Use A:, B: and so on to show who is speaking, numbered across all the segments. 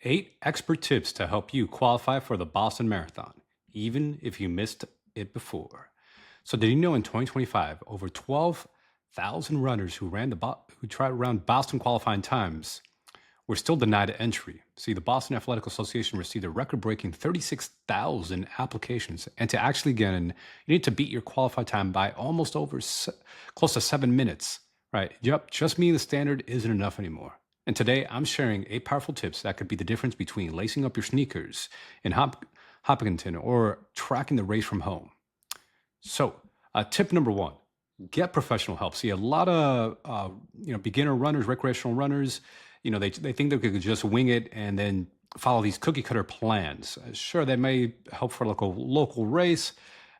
A: 8 expert tips to help you qualify for the Boston Marathon, even if you missed it before. So, did you know in 2025, over 12,000 runners who tried around Boston qualifying times were still denied entry? See, the Boston Athletic Association received a record-breaking 36,000 applications, and to actually get in, you need to beat your qualified time by almost close to 7 minutes. Right? Yep, just meeting the standard isn't enough anymore. And today I'm sharing 8 powerful tips that could be the difference between lacing up your sneakers in Hopkinton or tracking the race from home. So, tip number one: get professional help. See, a lot of beginner runners, recreational runners, they think they could just wing it and then follow these cookie cutter plans. Sure, they may help for like a local race,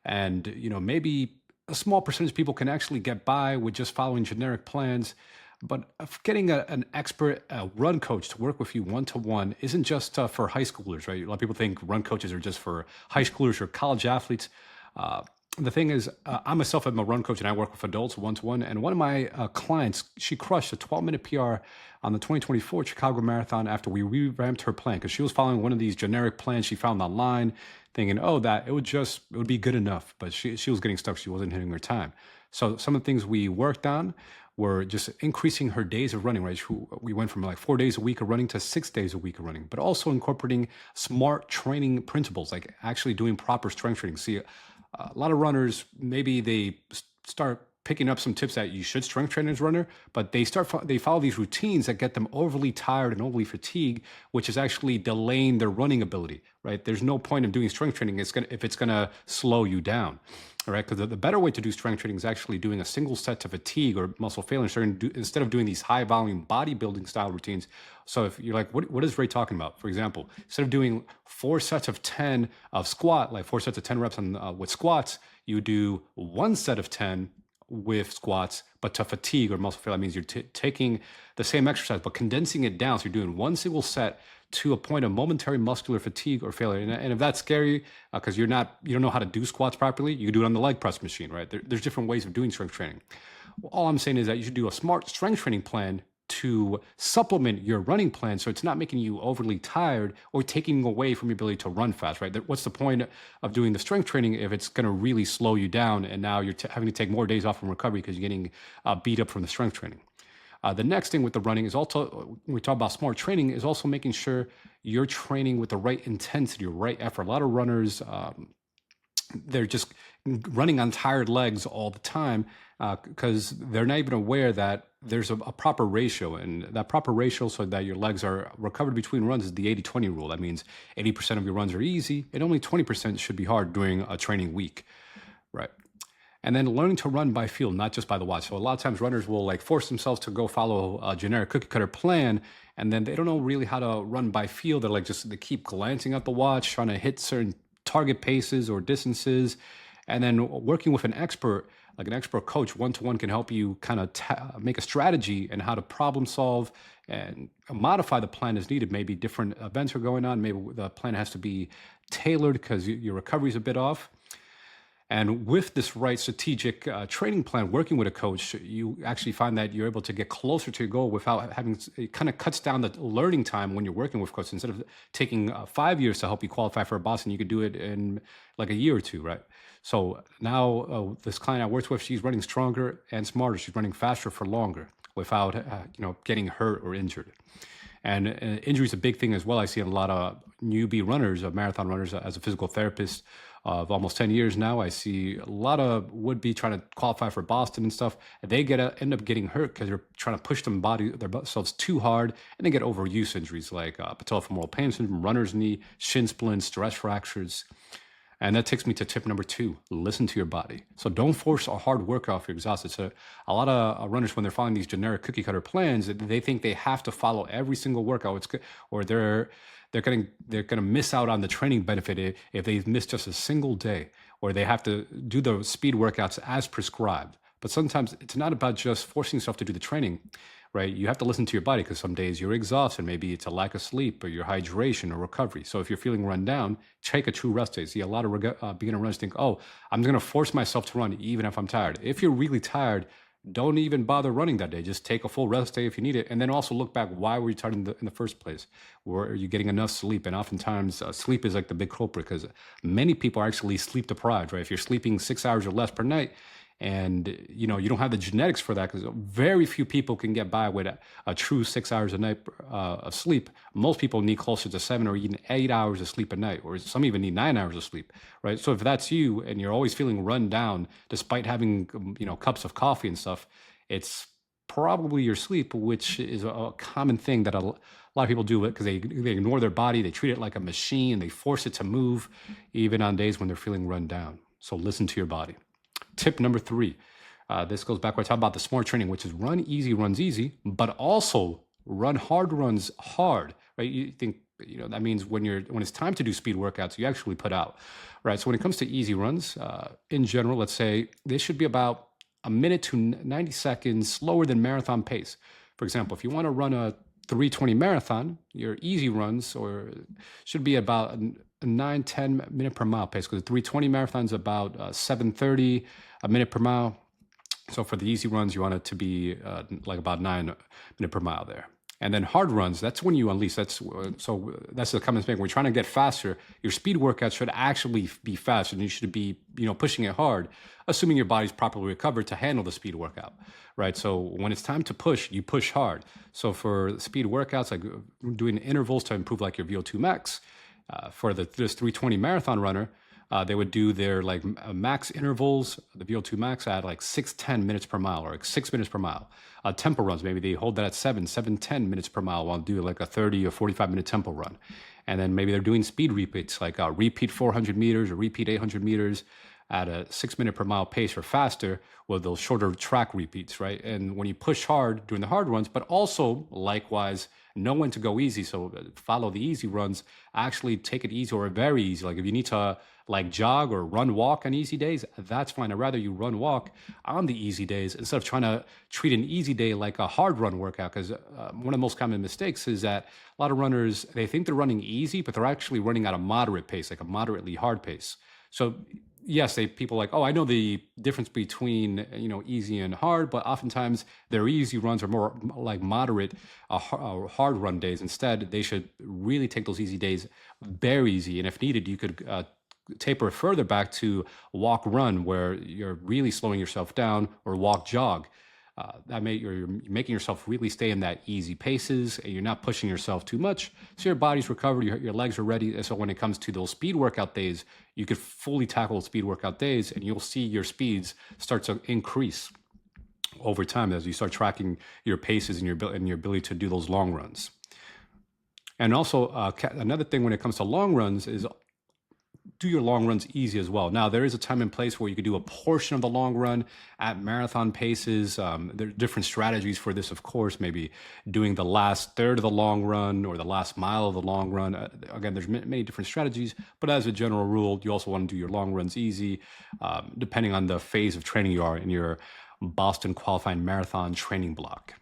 A: and maybe a small percentage of people can actually get by with just following generic plans. But getting an expert run coach to work with you one to one isn't just for high schoolers, right? A lot of people think run coaches are just for high schoolers or college athletes. Uh, the thing is, I myself am a run coach and I work with adults one to one. And one of my clients, she crushed a 12-minute PR on the 2024 Chicago Marathon after we revamped her plan because she was following one of these generic plans she found online, thinking, oh, that it would be good enough. But she was getting stuck. She wasn't hitting her time. So some of the things we worked on were just increasing her days of running, right? We went from like 4 days a week of running to 6 days a week of running, but also incorporating smart training principles, like actually doing proper strength training. See, a lot of runners, maybe they start picking up some tips that you should strength train as a runner, but they follow these routines that get them overly tired and overly fatigued, which is actually delaying their running ability, right? There's no point of doing strength training if it's gonna slow you down. All right, because the better way to do strength training is actually doing a single set to fatigue or muscle failure instead of doing these high volume bodybuilding style routines. So if you're like, what is Ray talking about? For example, instead of doing 4 sets of 10 of squat, like 4 sets of 10 reps with squats, you do 1 set of 10 with squats, but to fatigue or muscle failure. That means you're taking the same exercise, but condensing it down. So you're doing one single set to a point of momentary muscular fatigue or failure. And if that's scary, because you don't know how to do squats properly, you can do it on the leg press machine, right? There's different ways of doing strength training. All I'm saying is that you should do a smart strength training plan to supplement your running plan so it's not making you overly tired or taking away from your ability to run fast, right? What's the point of doing the strength training if it's going to really slow you down and now you're having to take more days off from recovery because you're getting beat up from the strength training? The next thing with the running is also, when we talk about smart training, is also making sure you're training with the right intensity or right effort. A lot of runners, they're just running on tired legs all the time because they're not even aware that there's a proper ratio. And that proper ratio so that your legs are recovered between runs is the 80-20 rule. That means 80% of your runs are easy and only 20% should be hard during a training week, right? And then learning to run by feel, not just by the watch. So a lot of times runners will like force themselves to go follow a generic cookie cutter plan, and then they don't know really how to run by feel. They keep glancing at the watch, trying to hit certain target paces or distances. And then working with an expert, like an expert coach, one to one can help you kind of make a strategy and how to problem solve and modify the plan as needed. Maybe different events are going on. Maybe the plan has to be tailored because your recovery is a bit off. And with this right strategic training plan, working with a coach, you actually find that you're able to get closer to your goal without having, it kind of cuts down the learning time when you're working with coach. Instead of taking 5 years to help you qualify for a Boston, you could do it in like a year or two, right? So now this client I worked with, she's running stronger and smarter. She's running faster for longer without, getting hurt or injured. And injury is a big thing as well. I see a lot of newbie runners, marathon runners, as a physical therapist of almost 10 years now. I see a lot of would-be trying to qualify for Boston and stuff. And they end up getting hurt because they're trying to push themselves too hard, and they get overuse injuries like patellofemoral pain syndrome, runner's knee, shin splints, stress fractures. And that takes me to tip number 2: listen to your body. So don't force a hard workout if you're exhausted. So a lot of runners, when they're following these generic cookie cutter plans, they think they have to follow every single workout. It's good, or they're gonna miss out on the training benefit if they miss just a single day, or they have to do the speed workouts as prescribed. But sometimes it's not about just forcing yourself to do the training, right? You have to listen to your body because some days you're exhausted. Maybe it's a lack of sleep or your hydration or recovery. So if you're feeling run down, take a true rest day. See, a lot of beginner runners think, oh, I'm going to force myself to run even if I'm tired. If you're really tired, don't even bother running that day. Just take a full rest day if you need it. And then also look back, why were you tired in the first place? Were you getting enough sleep? And oftentimes sleep is like the big culprit because many people are actually sleep deprived, right? If you're sleeping 6 hours or less per night, and you don't have the genetics for that because very few people can get by with a true 6 hours a night of sleep. Most people need closer to 7 or even 8 hours of sleep a night, or some even need 9 hours of sleep, right? So if that's you and you're always feeling run down despite having cups of coffee and stuff, it's probably your sleep, which is a common thing that a lot of people do it because they ignore their body, they treat it like a machine, they force it to move even on days when they're feeling run down. So listen to your body. Tip number 3, this goes back where I talk about the SMART training, which is run easy runs easy, but also run hard runs hard, right? You think, that means when it's time to do speed workouts, you actually put out, right? So when it comes to easy runs, in general, let's say they should be about a minute to 90 seconds slower than marathon pace. For example, if you want to run a 3:20 marathon, your easy runs should be about a 9-10 minute per mile pace, because the 3:20 marathon is about 7:30 a minute per mile. So for the easy runs, you want it to be like about 9 minute per mile there. And then hard runs, that's when you unleash. That's the common thing. We're trying to get faster. Your speed workout should actually be fast, and you should be pushing it hard, assuming your body's properly recovered to handle the speed workout, right? So when it's time to push, you push hard. So for speed workouts, like doing intervals to improve like your VO2 max, for this 3:20 marathon runner, they would do their like max intervals, the VO2 max at like 6:10 minutes per mile, or like 6 minutes per mile. Tempo runs, maybe they hold that at 7:10 minutes per mile while do like a 30 or 45-minute tempo run. And then maybe they're doing speed repeats, like repeat 400 meters or repeat 800 meters at a 6 minute per mile pace or faster with those shorter track repeats, right? And when you push hard during the hard runs, but also likewise, know when to go easy. So follow the easy runs, actually take it easy or very easy. Like if you need to like jog or run walk on easy days, that's fine. I'd rather you run walk on the easy days instead of trying to treat an easy day like a hard run workout. Because one of the most common mistakes is that a lot of runners, they think they're running easy, but they're actually running at a moderate pace, like a moderately hard pace. So yes, people like, oh, I know the difference between easy and hard, but oftentimes their easy runs are more like moderate hard run days. Instead, they should really take those easy days very easy, and if needed, you could taper further back to walk run, where you're really slowing yourself down, or walk jog. You're making yourself really stay in that easy paces, and you're not pushing yourself too much. So your body's recovered, your legs are ready. And so when it comes to those speed workout days, you could fully tackle speed workout days, and you'll see your speeds start to increase over time as you start tracking your paces and your ability to do those long runs. And also another thing when it comes to long runs is do your long runs easy as well. Now, there is a time and place where you could do a portion of the long run at marathon paces. There are different strategies for this, of course, maybe doing the last third of the long run or the last mile of the long run. Again, there's many different strategies, but as a general rule, you also want to do your long runs easy, depending on the phase of training you are in your Boston qualifying marathon training block.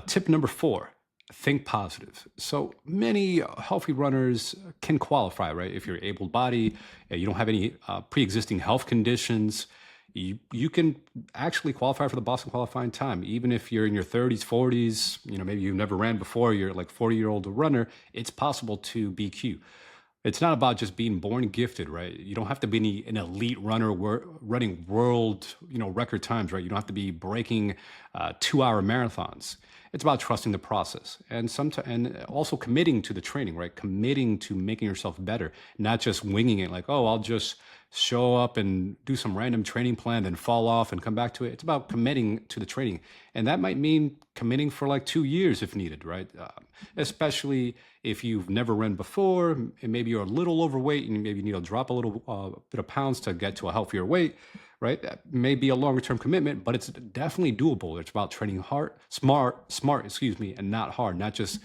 A: Tip number 4. Think positive. So many healthy runners can qualify, right? If you're able-bodied, you don't have any pre-existing health conditions, you can actually qualify for the Boston qualifying time. Even if you're in your 30s, 40s, maybe you've never ran before, you're like 40-year-old runner, it's possible to BQ. It's not about just being born gifted, right? You don't have to be an elite runner running world, record times, right? You don't have to be breaking 2-hour marathons. It's about trusting the process and also committing to the training, right? Committing to making yourself better, not just winging it like, oh, I'll just show up and do some random training plan, then fall off and come back to it. It's about committing to the training. And that might mean committing for like 2 years if needed, right? Especially if you've never run before, and maybe you're a little overweight and maybe you need to drop a little bit of pounds to get to a healthier weight, right? That may be a longer term commitment, but it's definitely doable. It's about training smart, and not hard, not just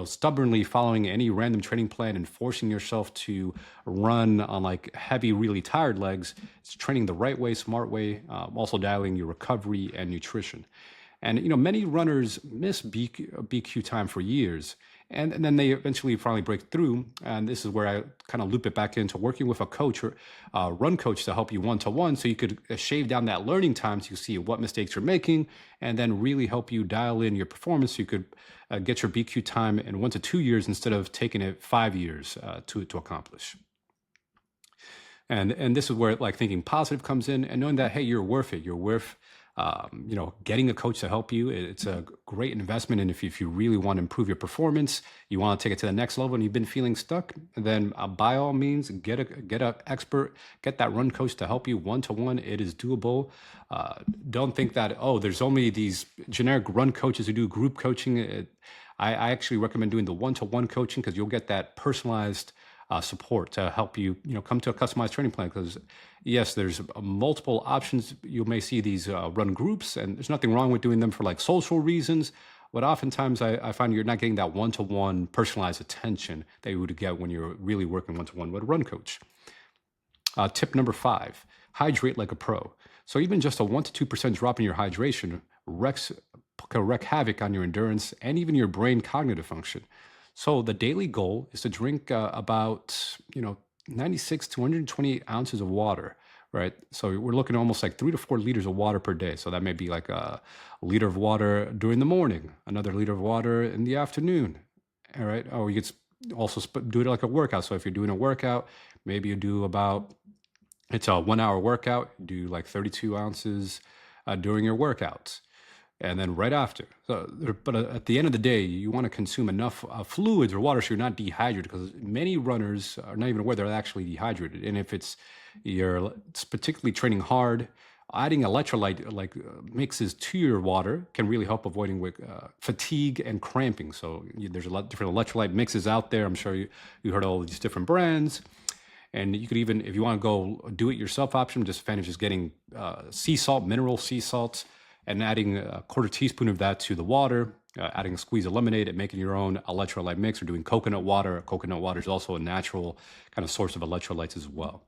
A: stubbornly following any random training plan and forcing yourself to run on like heavy, really tired legs. It's training the right way, smart way, also dialing your recovery and nutrition. And many runners miss BQ time for years, And then they eventually finally break through. And this is where I kind of loop it back into working with a coach or run coach to help you one-to-one, so you could shave down that learning time so you see what mistakes you're making, and then really help you dial in your performance so you could get your BQ time in 1 to 2 years instead of taking it 5 years to accomplish. And this is where like thinking positive comes in, and knowing that, hey, you're worth it. You're worth getting a coach to help you. It's a great investment. And if you really want to improve your performance, you want to take it to the next level, and you've been feeling stuck, then by all means, get an expert, get that run coach to help you one-to-one. It is doable. Don't think that, oh, there's only these generic run coaches who do group coaching. I actually recommend doing the one-to-one coaching, because you'll get that personalized support to help you, come to a customized training plan. Because yes, there's multiple options. You may see these run groups, and there's nothing wrong with doing them for like social reasons. But oftentimes I find you're not getting that one-to-one personalized attention that you would get when you're really working one-to-one with a run coach. Tip number 5, hydrate like a pro. So even just a 1 to 2% drop in your hydration can wreak havoc on your endurance and even your brain cognitive function. So the daily goal is to drink about 96 to 128 ounces of water, right? So we're looking at almost like 3 to 4 liters of water per day. So that may be like a liter of water during the morning, another liter of water in the afternoon, all right? Or you could also do it like a workout. So if you're doing a workout, maybe you do it's a 1 hour workout, do like 32 ounces during your workouts. And then right after. But at the end of the day, you want to consume enough fluids or water so you're not dehydrated, because many runners are not even aware they're actually dehydrated. And if you're particularly training hard, adding electrolyte mixes to your water can really help avoiding with fatigue and cramping. So there's a lot of different electrolyte mixes out there. I'm sure you heard all these different brands. And you could even, if you want to go do it yourself option, just getting sea salt, mineral sea salts, and adding a quarter teaspoon of that to the water, adding a squeeze of lemonade, and making your own electrolyte mix, or doing coconut water. Coconut water is also a natural kind of source of electrolytes as well.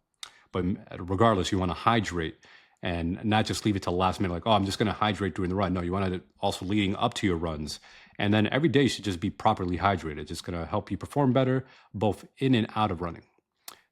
A: But regardless, you want to hydrate and not just leave it till the last minute, like, oh, I'm just going to hydrate during the run. No, you want to also leading up to your runs. And then every day you should just be properly hydrated. It's just going to help you perform better, both in and out of running.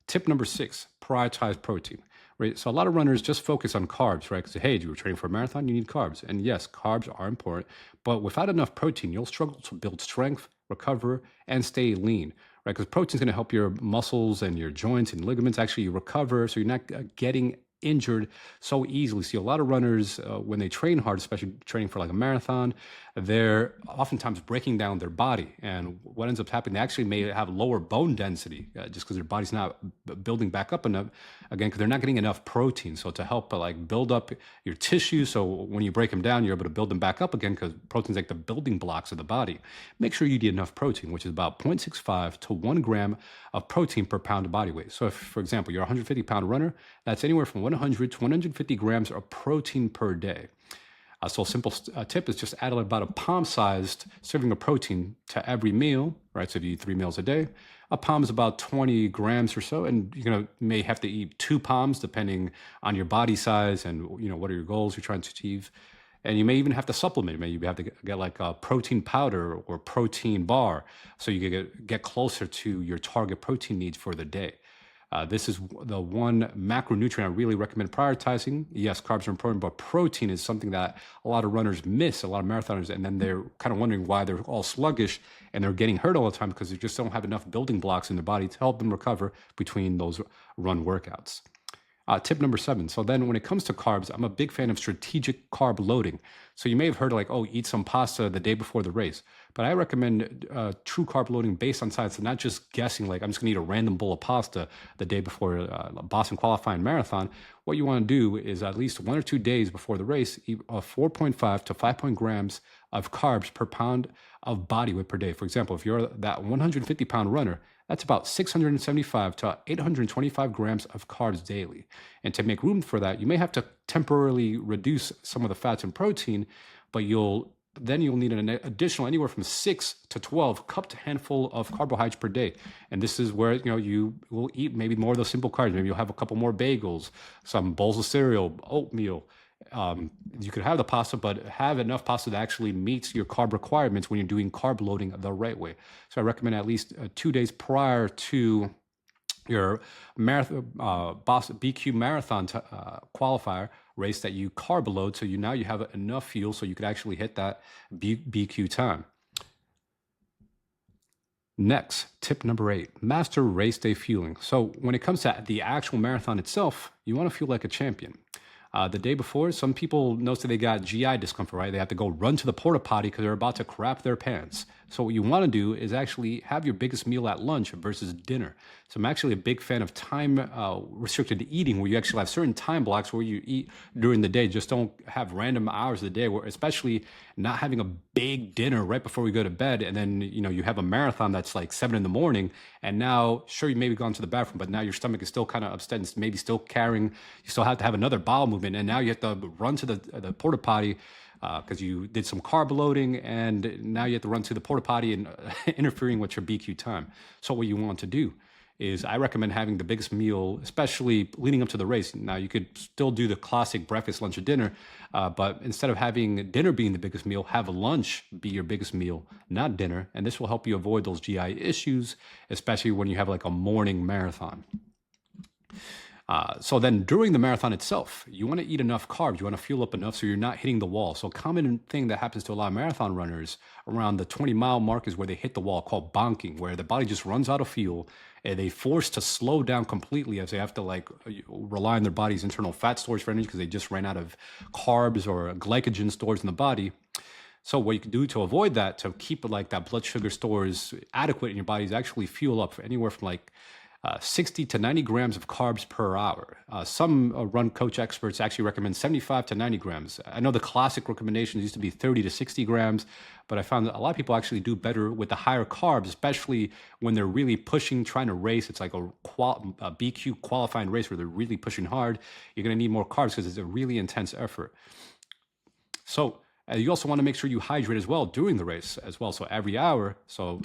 A: Tip number 6, prioritize protein. Right? So a lot of runners just focus on carbs, right? Because, hey, you're training for a marathon, you need carbs. And yes, carbs are important, but without enough protein, you'll struggle to build strength, recover, and stay lean, right? Because protein is going to help your muscles and your joints and ligaments actually recover, so you're not getting injured so easily. See, a lot of runners, when they train hard, especially training for like a marathon, they're oftentimes breaking down their body. And what ends up happening, they actually may have lower bone density just because their body's not building back up enough, again, because they're not getting enough protein. So to help build up your tissue, so when you break them down, you're able to build them back up again, because protein's like the building blocks of the body. Make sure you eat enough protein, which is about 0.65 to 1 gram of protein per pound of body weight. So if, for example, you're a 150-pound runner, that's anywhere from 100 to 150 grams of protein per day. So a simple tip is just add about a palm-sized serving of protein to every meal, right? So if you eat 3 meals a day, a palm is about 20 grams or so, and you may have to eat 2 palms depending on your body size and what are your goals you're trying to achieve. And you may even have to supplement. Maybe you have to get like a protein powder or protein bar, so you can get closer to your target protein needs for the day. This is the one macronutrient I really recommend prioritizing. Yes, carbs are important, but protein is something that a lot of runners miss, a lot of marathoners, and then they're kind of wondering why they're all sluggish and they're getting hurt all the time, because they just don't have enough building blocks in their body to help them recover between those run workouts. Tip number 7. So then when it comes to carbs, I'm a big fan of strategic carb loading. So you may have heard eat some pasta the day before the race. But I recommend true carb loading based on science, and not just guessing, I'm just going to eat a random bowl of pasta the day before a Boston qualifying marathon. What you want to do is at least 1 or 2 days before the race, eat 4.5 to 5 grams of carbs per pound of body weight per day. For example, if you're that 150-pound runner, that's about 675 to 825 grams of carbs daily. And to make room for that, you may have to temporarily reduce some of the fats and protein, but you'll need an additional anywhere from 6 to 12 cupped handful of carbohydrates per day. And this is where you will eat maybe more of those simple carbs. Maybe you'll have a couple more bagels, some bowls of cereal, oatmeal, You could have the pasta, but have enough pasta that actually meets your carb requirements when you're doing carb loading the right way. So I recommend at least 2 days prior to your marathon, BQ marathon qualifier race that you carb load, so now you have enough fuel so you could actually hit that BQ time. Next, tip number 8, master race day fueling. So when it comes to the actual marathon itself, you want to feel like a champion. The day before, some people notice that they got GI discomfort, right? They have to go run to the porta potty because they're about to crap their pants. So what you want to do is actually have your biggest meal at lunch versus dinner. So I'm actually a big fan of time restricted eating, where you actually have certain time blocks where you eat during the day. Just don't have random hours of the day, where especially not having a big dinner right before we go to bed, and then you have a marathon that's like 7 in the morning, and now sure you maybe gone to the bathroom, but now your stomach is still kind of upset and maybe still carrying. You still have to have another bowel movement, and now you have to run to the porta potty because you did some carb loading, and now you have to run to the porta potty and interfering with your BQ time. So what you want to do is I recommend having the biggest meal, especially leading up to the race. Now, you could still do the classic breakfast, lunch, or dinner, but instead of having dinner being the biggest meal, have lunch be your biggest meal, not dinner. And this will help you avoid those GI issues, especially when you have like a morning marathon. So then during the marathon itself, you want to eat enough carbs. You want to fuel up enough so you're not hitting the wall. So a common thing that happens to a lot of marathon runners around the 20-mile mark is where they hit the wall, called bonking, where the body just runs out of fuel and they force to slow down completely as they have to like rely on their body's internal fat storage for energy because they just ran out of carbs or glycogen stores in the body. So what you can do to avoid that, to keep like that blood sugar stores adequate in your body, is actually fuel up for anywhere from like 60 to 90 grams of carbs per hour. Some run coach experts actually recommend 75 to 90 grams. I know the classic recommendations used to be 30 to 60 grams, but I found that a lot of people actually do better with the higher carbs, especially when they're really pushing, trying to race. It's like a BQ qualifying race where they're really pushing hard. You're going to need more carbs because it's a really intense effort. So you also want to make sure you hydrate as well during the race as well. So every hour, so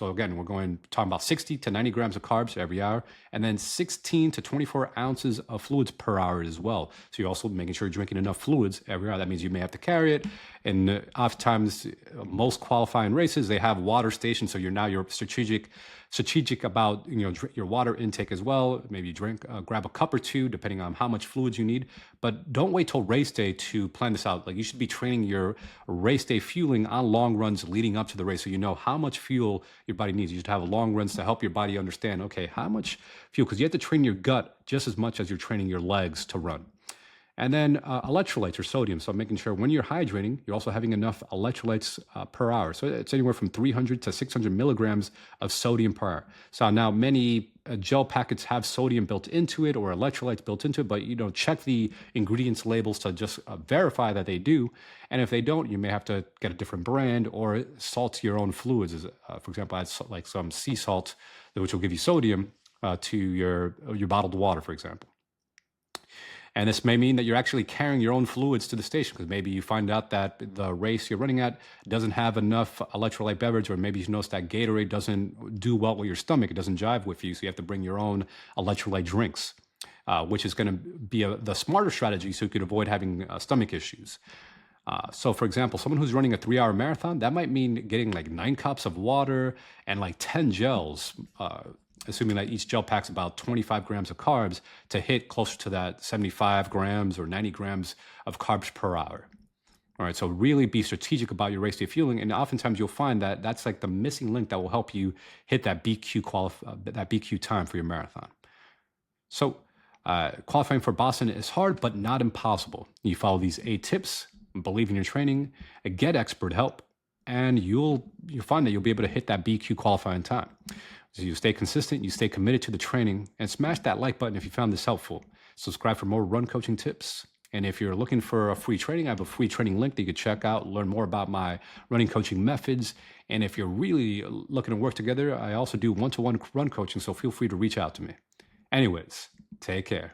A: again, we're talking about 60 to 90 grams of carbs every hour, and then 16 to 24 ounces of fluids per hour as well. So you're also making sure you're drinking enough fluids every hour. That means you may have to carry it. And oftentimes, most qualifying races, they have water stations. So you're strategic about your water intake as well. Maybe grab a cup or two, depending on how much fluids you need. But don't wait till race day to plan this out. Like, you should be training your race day fueling on long runs leading up to the race, so you know how much fuel your body needs. You should have long runs to help your body understand, okay, how much fuel, because you have to train your gut just as much as you're training your legs to run. And then electrolytes or sodium. So making sure when you're hydrating, you're also having enough electrolytes per hour. So it's anywhere from 300 to 600 milligrams of sodium per hour. So now many gel packets have sodium built into it or electrolytes built into it, but check the ingredients labels to just verify that they do. And if they don't, you may have to get a different brand or salt your own fluids. For example, add like some sea salt, which will give you sodium to your bottled water, for example. And this may mean that you're actually carrying your own fluids to the station, because maybe you find out that the race you're running at doesn't have enough electrolyte beverage, or maybe you notice that Gatorade doesn't do well with your stomach. It doesn't jive with you, so you have to bring your own electrolyte drinks, which is going to be the smarter strategy so you could avoid having stomach issues. So for example, someone who's running a 3-hour marathon, that might mean getting like 9 cups of water and like 10 gels, assuming that each gel packs about 25 grams of carbs, to hit closer to that 75 grams or 90 grams of carbs per hour. All right, so really be strategic about your race day fueling, and oftentimes you'll find that that's like the missing link that will help you hit that BQ time for your marathon. So qualifying for Boston is hard, but not impossible. You follow these 8 tips, believe in your training, get expert help, and you'll find that you'll be able to hit that BQ qualifying time. So you stay consistent, you stay committed to the training, and smash that like button if you found this helpful. Subscribe for more run coaching tips. And if you're looking for a free training, I have a free training link that you could check out, learn more about my running coaching methods. And if you're really looking to work together, I also do one-to-one run coaching, so feel free to reach out to me. Anyways, take care.